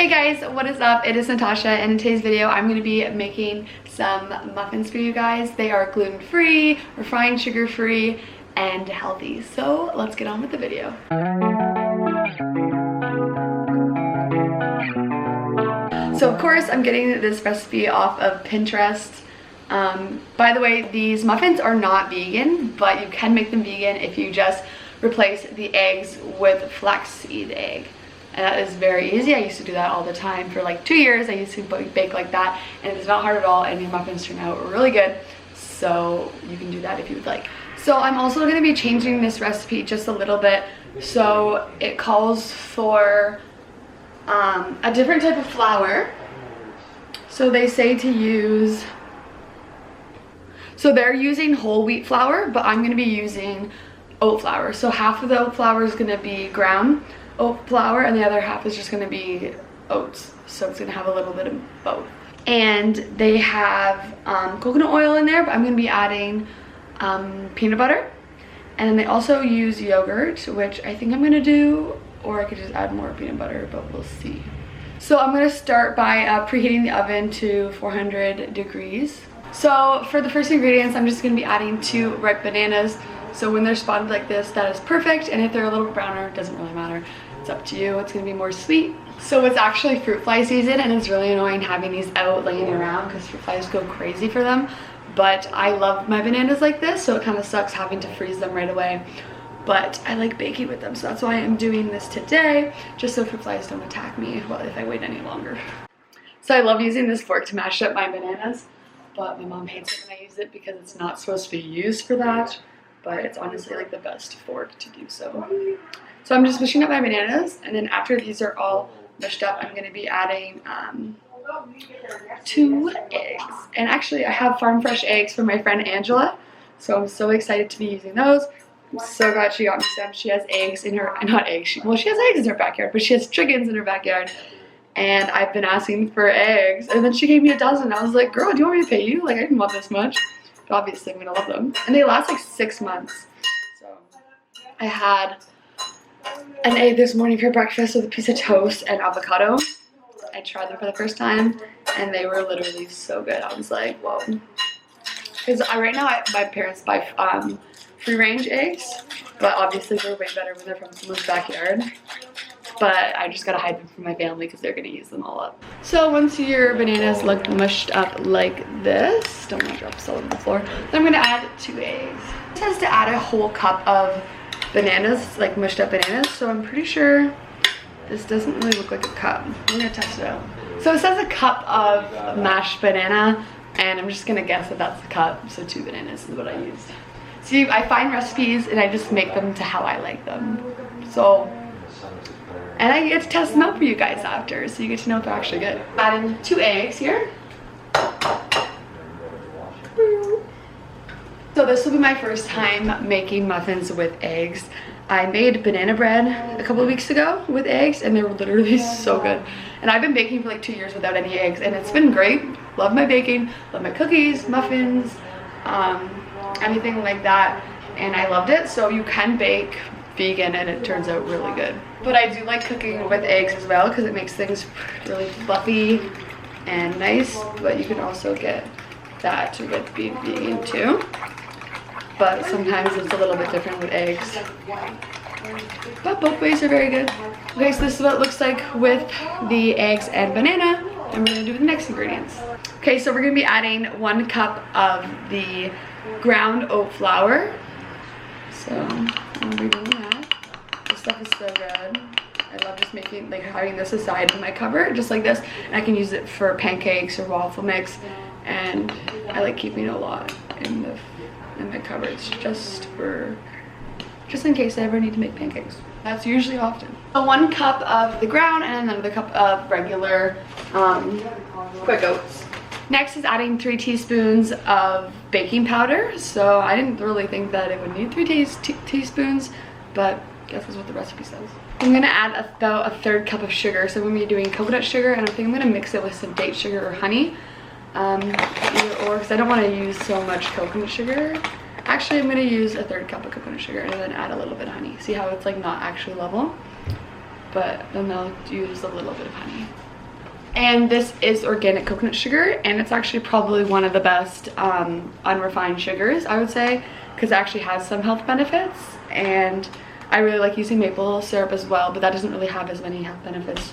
Hey guys, what is up? It is Natasha, and in today's video I'm going to be making some muffins for you guys. They are gluten-free, refined sugar-free, and healthy. So let's get on with the video. So of course I'm getting this recipe off of Pinterest. By the way, these muffins are not vegan, but you can make them vegan if you just replace the eggs with flaxseed egg. And that is very easy. I used to do that all the time for like 2 years. I used to bake like that, and it's not hard at all, and your muffins turn out really good. So you can do that if you would like. So I'm also going to be changing this recipe just a little bit. So it calls for a different type of flour. So they say to use, so they're using whole wheat flour, but I'm going to be using oat flour. So half of the oat flour is going to be ground oat flour and the other half is just going to be oats. So it's going to have a little bit of both. And they have coconut oil in there, but I'm going to be adding peanut butter. And then they also use yogurt, which I think I'm going to do, or I could just add more peanut butter, but we'll see. So I'm going to start by preheating the oven to 400 degrees. So for the first ingredients, I'm just going to be adding 2 ripe bananas. So when they're spotted like this, that is perfect. And if they're a little browner, it doesn't really matter. It's up to you. It's going to be more sweet. So it's actually fruit fly season, and it's really annoying having these out laying around because fruit flies go crazy for them. But I love my bananas like this, so it kind of sucks having to freeze them right away. But I like baking with them, so that's why I'm doing this today, just so fruit flies don't attack me if I wait any longer. So I love using this fork to mash up my bananas, but my mom hates it when I use it because it's not supposed to be used for that. But it's honestly like the best fork to do so. So I'm just mashing up my bananas, and then after these are all mushed up, I'm going to be adding 2 eggs. And actually I have farm fresh eggs from my friend Angela, so I'm so excited to be using those. I'm so glad she got me some. She has eggs in her, not eggs, she has eggs in her backyard, but she has chickens in her backyard. And I've been asking for eggs, and then she gave me a dozen. I was like, girl, do you want me to pay you? Like, I didn't want this much. But obviously I'm gonna love them. And they last like 6 months. So I had an egg this morning for breakfast with a piece of toast and avocado. I tried them for the first time, and they were literally so good. I was like, whoa. Because right now my parents buy free range eggs, but obviously they're way better when they're from someone's backyard. But I just gotta hide them from my family because they're gonna use them all up. So once your bananas look mushed up like this, don't want to drop this all over the floor, then I'm gonna add 2 eggs. It says to add a whole cup of bananas, like mushed up bananas, so I'm pretty sure this doesn't really look like a cup. I'm gonna test it out. So it says a cup of mashed banana, and I'm just gonna guess that that's the cup, so 2 bananas is what I used. See, I find recipes and I just make them to how I like them. So, and I get to test them out for you guys after, so you get to know if they're actually good. Add in 2 eggs here. So this will be my first time making muffins with eggs. I made banana bread a couple of weeks ago with eggs, and they were literally so good. And I've been baking for like 2 years without any eggs, and it's been great. Love my baking, love my cookies, muffins, anything like that, and I loved it. So you can bake vegan and it turns out really good. But I do like cooking with eggs as well because it makes things really fluffy and nice, but you can also get that with being vegan too. But sometimes it's a little bit different with eggs. But both ways are very good. Okay, so this is what it looks like with the eggs and banana, and we're gonna do the next ingredients. Okay, so we're gonna be adding 1 cup of the ground oat flour. So I'm gonna be doing that. This stuff is so good. I love just making, like having this aside in my cupboard, just like this, and I can use it for pancakes or waffle mix, and I like keeping a lot in my cupboards just in case I ever need to make pancakes. That's usually often. So 1 cup of the ground and another cup of regular quick oats. Next is adding 3 teaspoons of baking powder. So I didn't really think that it would need 3 teaspoons, but I guess that's what the recipe says. I'm gonna add about a 1/3 cup of sugar. So I'm gonna be doing coconut sugar, and I think I'm gonna mix it with some date sugar or honey. Either or, because I don't want to use so much coconut sugar. Actually, I'm going to use a 1/3 cup of coconut sugar and then add a little bit of honey. See how it's like not actually level? But then I'll use a little bit of honey. And this is organic coconut sugar, and it's actually probably one of the best unrefined sugars, I would say, because it actually has some health benefits. And I really like using maple syrup as well, but that doesn't really have as many health benefits.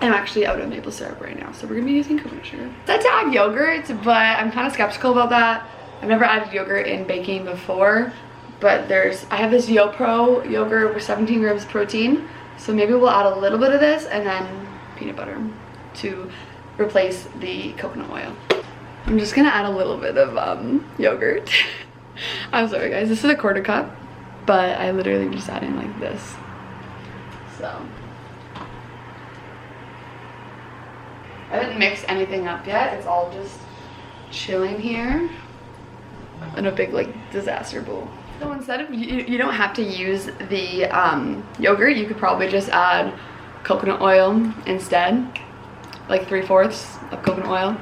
I'm actually out of maple syrup right now, so we're gonna be using coconut sugar. Said to add yogurt, but I'm kind of skeptical about that. I've never added yogurt in baking before, but I have this YoPro yogurt with 17 grams of protein, so maybe we'll add a little bit of this and then peanut butter to replace the coconut oil. I'm just gonna add a little bit of yogurt. I'm sorry guys, this is a quarter cup, but I literally just add in like this. So I haven't mixed anything up yet. It's all just chilling here in a big like disaster bowl. So instead of, you don't have to use the yogurt, you could probably just add coconut oil instead, like 3/4 of coconut oil.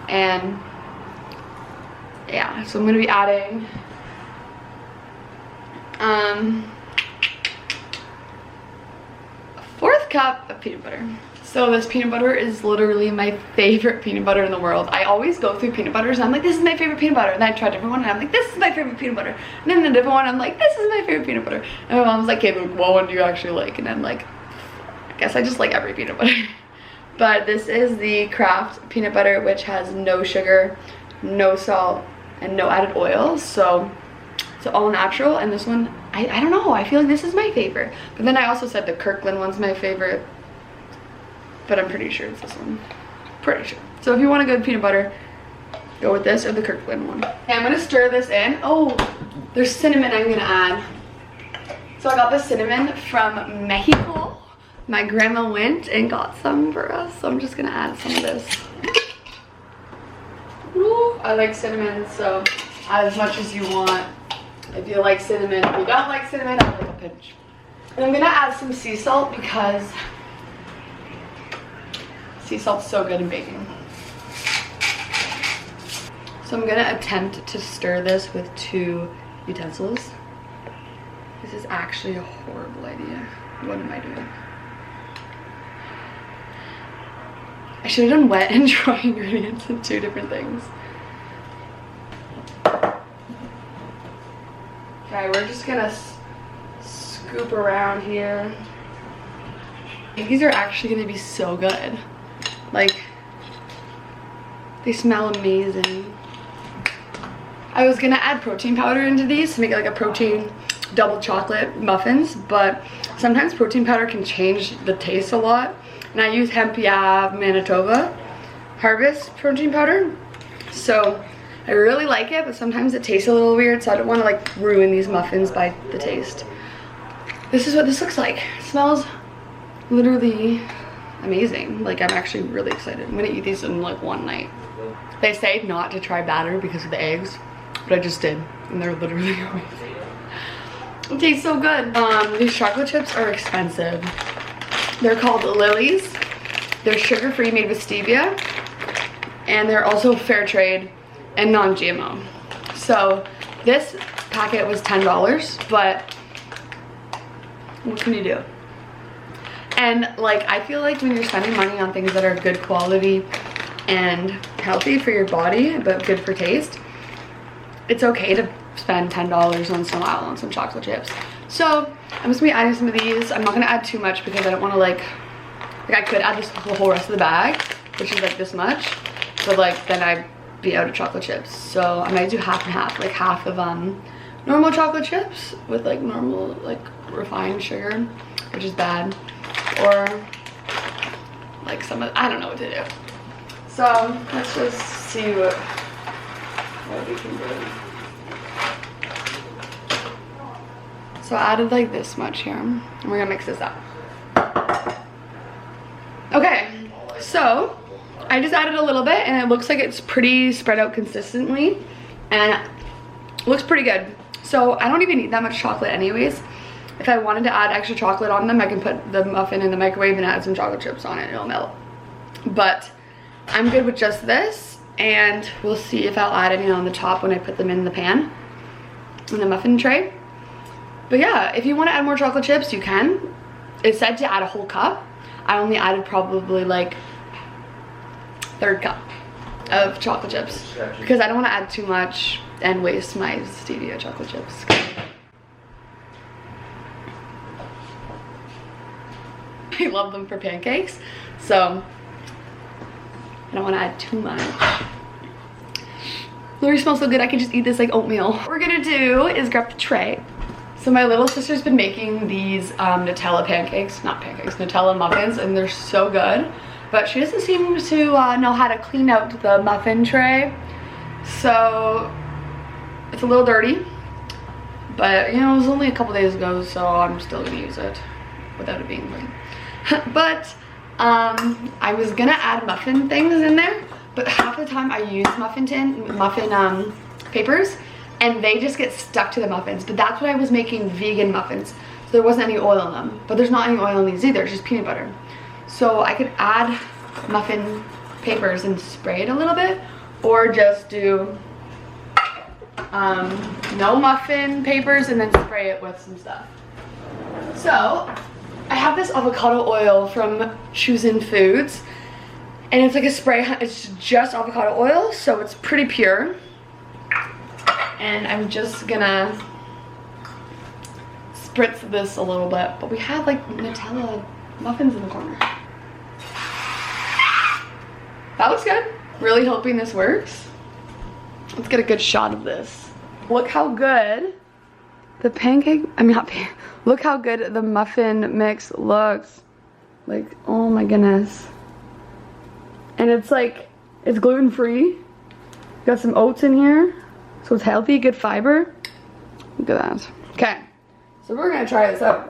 And yeah, so I'm gonna be adding a 1/4 cup of peanut butter. So this peanut butter is literally my favorite peanut butter in the world. I always go through peanut butters and I'm like, this is my favorite peanut butter. And then I try a different one and I'm like, this is my favorite peanut butter. And then the different one, I'm like, this is my favorite peanut butter. And my mom's like, okay, but what one do you actually like? And I'm like, I guess I just like every peanut butter. But this is the Kraft peanut butter, which has no sugar, no salt, and no added oil. So it's all natural. And this one, I don't know, I feel like this is my favorite. But then I also said the Kirkland one's my favorite, but I'm pretty sure it's this one. Pretty sure. So if you want a good peanut butter, go with this or the Kirkland one. Okay, I'm gonna stir this in. Oh, there's cinnamon I'm gonna add. So I got this cinnamon from Mexico. My grandma went and got some for us, so I'm just gonna add some of this. Ooh, I like cinnamon, so add as much as you want. If you like cinnamon, if you don't like cinnamon, I'll like a pinch. And I'm gonna add some sea salt because sea salt's so good in baking. So I'm gonna attempt to stir this with 2 utensils. This is actually a horrible idea. What am I doing? I should have done wet and dry ingredients in 2 different things. Okay, we're just gonna scoop around here. These are actually gonna be so good. Like, they smell amazing. I was gonna add protein powder into these to make it like a protein double chocolate muffins, but sometimes protein powder can change the taste a lot. And I use Hemp Manitoba Harvest protein powder. So I really like it, but sometimes it tastes a little weird, so I don't want to like ruin these muffins by the taste. This is what this looks like. It smells literally amazing. Like, I'm actually really excited. I'm gonna eat these in like one night. They say not to try batter because of the eggs, but I just did, and they're literally amazing. It tastes so good. These chocolate chips are expensive. They're called Lily's. They're sugar-free, made with stevia, and they're also fair trade and non-GMO. So this packet was $10, but what can you do? And like, I feel like when you're spending money on things that are good quality and healthy for your body, but good for taste, it's okay to spend $10 once in a while on some chocolate chips. So I'm just gonna be adding some of these. I'm not gonna add too much because I don't want to like I could add this the whole rest of the bag, which is like this much, but like then I'd be out of chocolate chips. So I might do half and half, like half of normal chocolate chips with like normal like refined sugar, which is bad, or like some of, I don't know what to do. So let's just see what we can do. So I added like this much here, and we're gonna mix this up. Okay, so I just added a little bit, and it looks like it's pretty spread out consistently, and it looks pretty good. So I don't even need that much chocolate anyways. If I wanted to add extra chocolate on them, I can put the muffin in the microwave and add some chocolate chips on it, and it'll melt. But I'm good with just this, and we'll see if I'll add any on the top when I put them in the pan, in the muffin tray. But yeah, if you want to add more chocolate chips, you can. It said to add a whole cup. I only added probably like third cup of chocolate chips because I don't want to add too much and waste my stevia chocolate chips. I love them for pancakes, so I don't want to add too much. It already smells so good, I can just eat this like oatmeal. What we're gonna do is grab the tray. So my little sister's been making these Nutella pancakes, not pancakes, Nutella muffins, and they're so good. But she doesn't seem to know how to clean out the muffin tray. So it's a little dirty. But you know, it was only a couple days ago, so I'm still gonna use it without it being clean. But I was gonna add muffin things in there, but half the time I use muffin papers and they just get stuck to the muffins. But that's when I was making vegan muffins, so there wasn't any oil in them. But there's not any oil in these either, it's just peanut butter. So I could add muffin papers and spray it a little bit, or just do no muffin papers and then spray it with some stuff. So I have this avocado oil from Choosing Foods, and it's like a spray, it's just avocado oil, so it's pretty pure. And I'm just gonna spritz this a little bit, but we have like Nutella muffins in the corner. That looks good. Really hoping this works. Let's get a good shot of this. Look how good the pancake, look how good the muffin mix looks. Like, oh my goodness. And it's like, it's gluten-free. Got some oats in here. So it's healthy, good fiber. Look at that. Okay, so we're gonna try this out.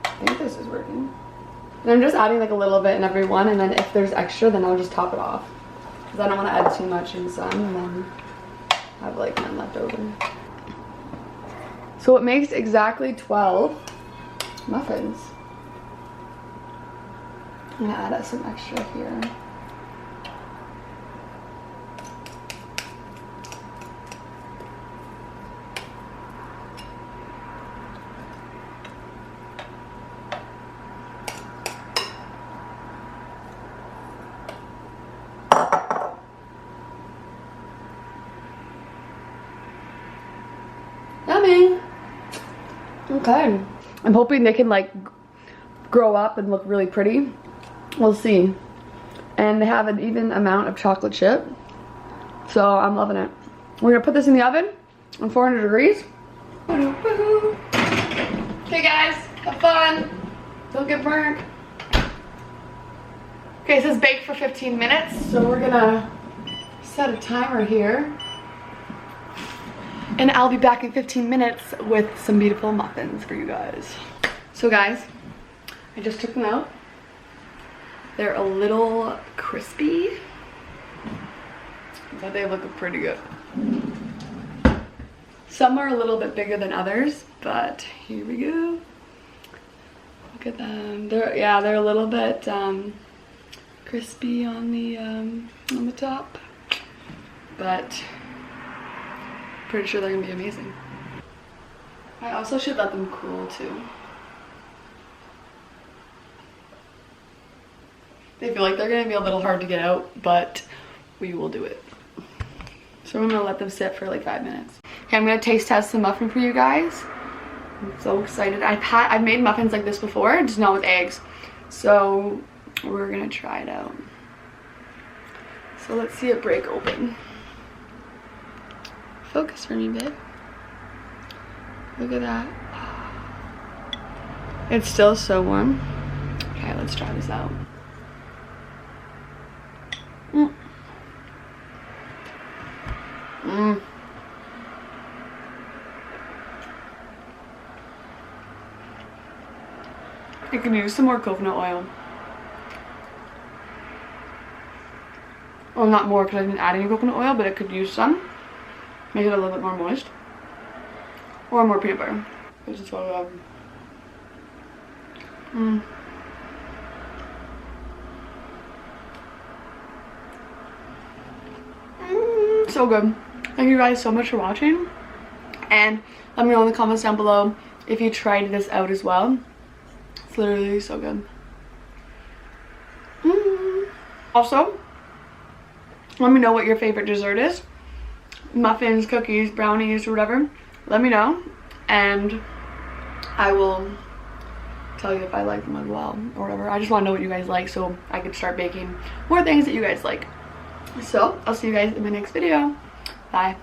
I think this is working. And I'm just adding like a little bit in every one, and then if there's extra, then I'll just top it off. Because I don't want to add too much in some and then have like none left over. So it makes exactly 12 muffins. I'm gonna add some extra here. Yummy. Okay. I'm hoping they can like grow up and look really pretty. We'll see. And they have an even amount of chocolate chip. So I'm loving it. We're gonna put this in the oven on 400 degrees. Okay guys, have fun. Don't get burnt. Okay, it says bake for 15 minutes. So we're gonna set a timer here. And I'll be back in 15 minutes with some beautiful muffins for you guys. So guys, I just took them out. They're a little crispy, but they look pretty good. Some are a little bit bigger than others, but here we go. Look at them. They're a little bit crispy on the top, but pretty sure they're gonna be amazing. I also should let them cool too. They feel like they're gonna be a little hard to get out, but we will do it. So I'm gonna let them sit for like 5 minutes. Okay, I'm gonna taste test the muffin for you guys. I'm so excited. I've made muffins like this before, just not with eggs. So we're gonna try it out. So let's see it break open. Focus for me, babe. Look at that. It's still so warm. Okay, let's try this out. I can use some more coconut oil. Well, not more because I didn't add any coconut oil, but I could use some. Make it a little bit more moist. Or more peanut butter. This is what I love. So good. Thank you guys so much for watching. And let me know in the comments down below if you tried this out as well. It's literally so good. Also, let me know what your favorite dessert is. Muffins, cookies, brownies, or whatever. Let me know, and I will tell you if I like them as well or whatever. I just want to know what you guys like so I could start baking more things that you guys like. So I'll see you guys in my next video. Bye.